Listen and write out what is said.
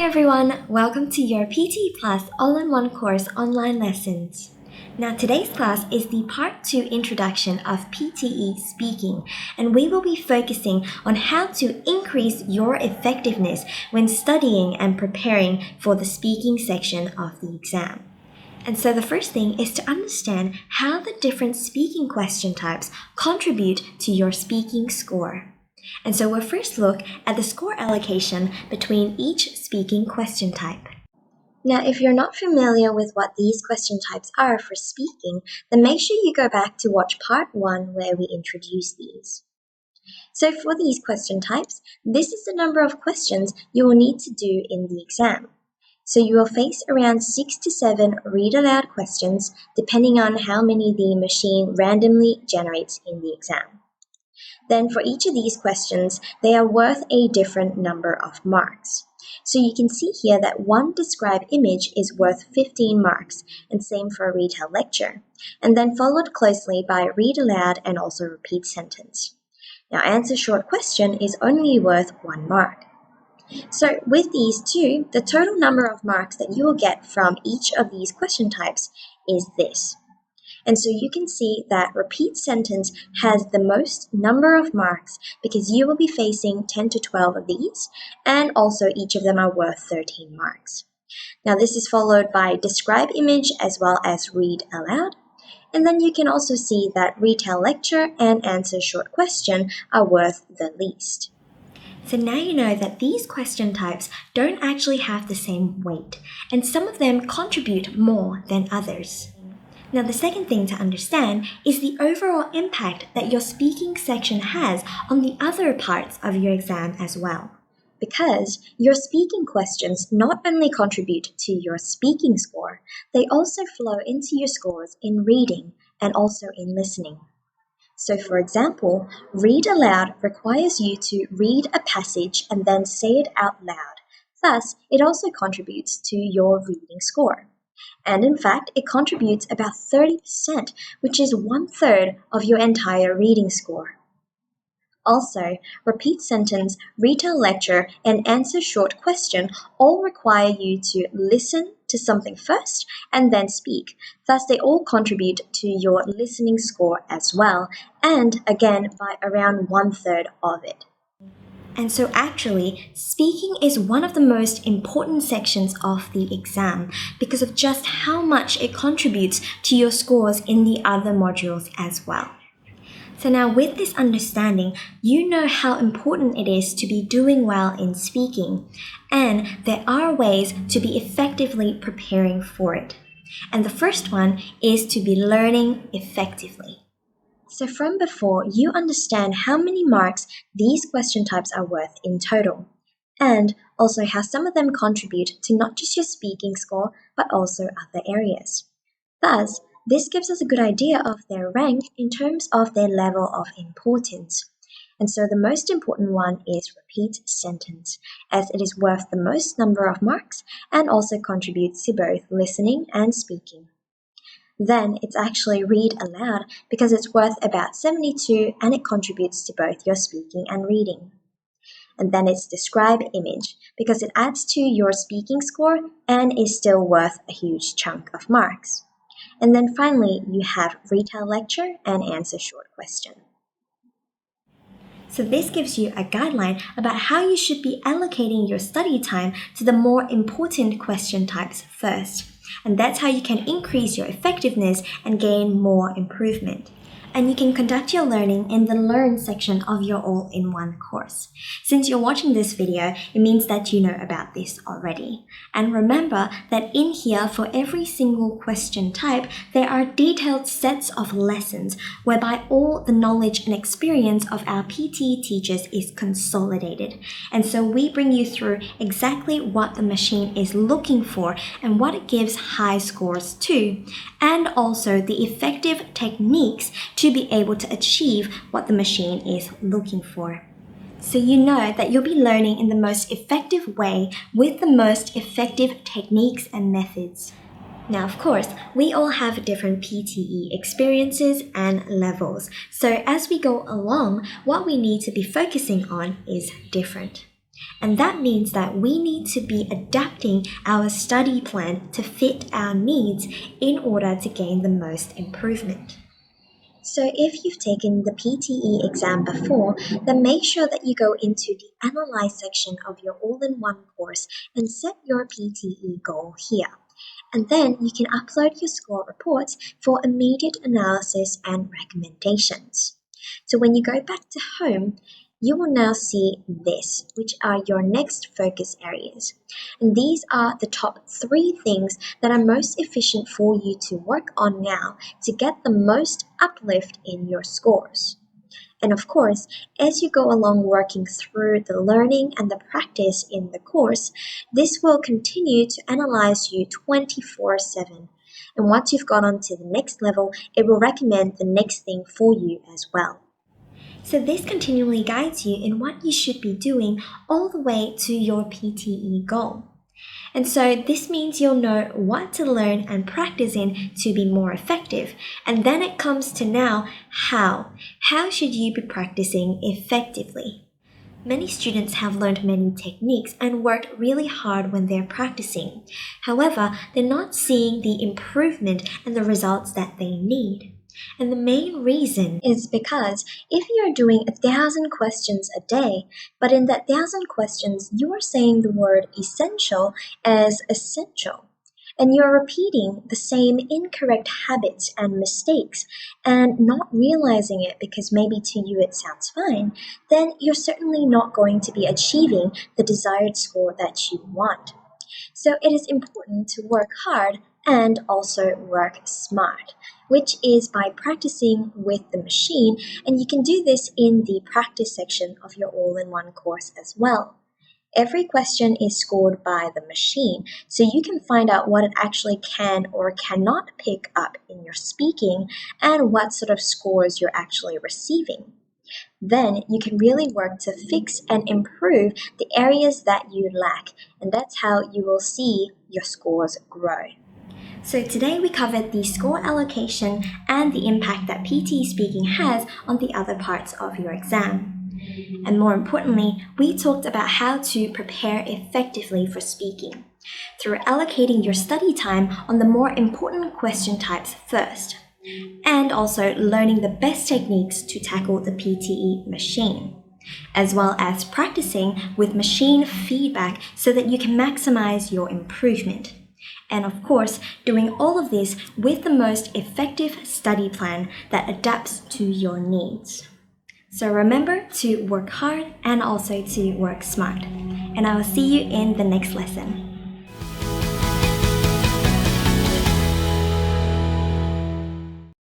everyone, welcome to your PTE Plus all-in-one course online lessons. Now today's class is the Part 2 introduction of PTE Speaking, and we will be focusing on how to increase your effectiveness when studying and preparing for the speaking section of the exam. And so the first thing is to understand how the different speaking question types contribute to your speaking score. And so we'll first look at the score allocation between each speaking question type. Now, if you're not familiar with what these question types are for speaking, then make sure you go back to watch Part 1 where we introduce these. So for these question types, this is the number of questions you will need to do in the exam. So you will face around 6 to 7 read-aloud questions depending on how many the machine randomly generates in the exam. Then for each of these questions, they are worth a different number of marks. So you can see here that one describe image is worth 15 marks, and same for a retell lecture, and then followed closely by read aloud and also repeat sentence. Now answer short question is only worth 1 mark. So with these two, the total number of marks that you will get from each of these question types is this. And so you can see that repeat sentence has the most number of marks because you will be facing 10 to 12 of these, and also each of them are worth 13 marks. Now this is followed by describe image as well as read aloud. And then you can also see that retell lecture and answer short question are worth the least. So now you know that these question types don't actually have the same weight, and some of them contribute more than others. Now, the second thing to understand is the overall impact that your speaking section has on the other parts of your exam as well. Because your speaking questions not only contribute to your speaking score, they also flow into your scores in reading and also in listening. So, for example, read aloud requires you to read a passage and then say it out loud. Thus, it also contributes to your reading score. And in fact, it contributes about 30%, which is 1/3 of your entire reading score. Also, repeat sentence, retell lecture, and answer short question all require you to listen to something first and then speak. Thus, they all contribute to your listening score as well, and again, by around 1/3 of it. And so actually, speaking is one of the most important sections of the exam because of just how much it contributes to your scores in the other modules as well. So now with this understanding, you know how important it is to be doing well in speaking, and there are ways to be effectively preparing for it. And the first one is to be learning effectively. So from before, you understand how many marks these question types are worth in total, and also how some of them contribute to not just your speaking score, but also other areas. Thus, this gives us a good idea of their rank in terms of their level of importance. And so the most important one is repeat sentence, as it is worth the most number of marks and also contributes to both listening and speaking. Then it's actually read aloud because it's worth about 72 and it contributes to both your speaking and reading. And then it's describe image because it adds to your speaking score and is still worth a huge chunk of marks. And then finally, you have retell lecture and answer short question. So this gives you a guideline about how you should be allocating your study time to the more important question types first. And that's how you can increase your effectiveness and gain more improvement. And you can conduct your learning in the Learn section of your all-in-one course. Since you're watching this video, it means that you know about this already. And remember that in here, for every single question type, there are detailed sets of lessons whereby all the knowledge and experience of our PTE teachers is consolidated. And so we bring you through exactly what the machine is looking for and what it gives high scores to, and also the effective techniques to be able to achieve what the machine is looking for. So you know that you'll be learning in the most effective way with the most effective techniques and methods. Now, of course, we all have different PTE experiences and levels. So as we go along, what we need to be focusing on is different. And that means that we need to be adapting our study plan to fit our needs in order to gain the most improvement. So if you've taken the PTE exam before, then make sure that you go into the Analyze section of your all-in-one course and set your PTE goal here. And then you can upload your score reports for immediate analysis and recommendations. So when you go back to home, you will now see this, which are your next focus areas. And these are the top 3 things that are most efficient for you to work on now to get the most uplift in your scores. And of course, as you go along working through the learning and the practice in the course, this will continue to analyze you 24/7. And once you've gone on to the next level, it will recommend the next thing for you as well. So this continually guides you in what you should be doing all the way to your PTE goal. And so this means you'll know what to learn and practice in to be more effective. And then it comes to now, how? How should you be practicing effectively? Many students have learned many techniques and worked really hard when they're practicing. However, they're not seeing the improvement and the results that they need. And the main reason is because if you're doing 1,000 questions a day, but in that 1,000 questions, you are saying the word essential as essential, and you're repeating the same incorrect habits and mistakes and not realizing it because maybe to you it sounds fine, then you're certainly not going to be achieving the desired score that you want. So it is important to work hard and also work smart, which is by practicing with the machine, and you can do this in the practice section of your all-in-one course as well. Every question is scored by the machine, so you can find out what it actually can or cannot pick up in your speaking and what sort of scores you're actually receiving. Then you can really work to fix and improve the areas that you lack, and that's how you will see your scores grow. So today we covered the score allocation and the impact that PTE Speaking has on the other parts of your exam. And more importantly, we talked about how to prepare effectively for speaking through allocating your study time on the more important question types first, and also learning the best techniques to tackle the PTE machine, as well as practicing with machine feedback so that you can maximize your improvement. And of course, doing all of this with the most effective study plan that adapts to your needs. So remember to work hard and also to work smart. And I will see you in the next lesson.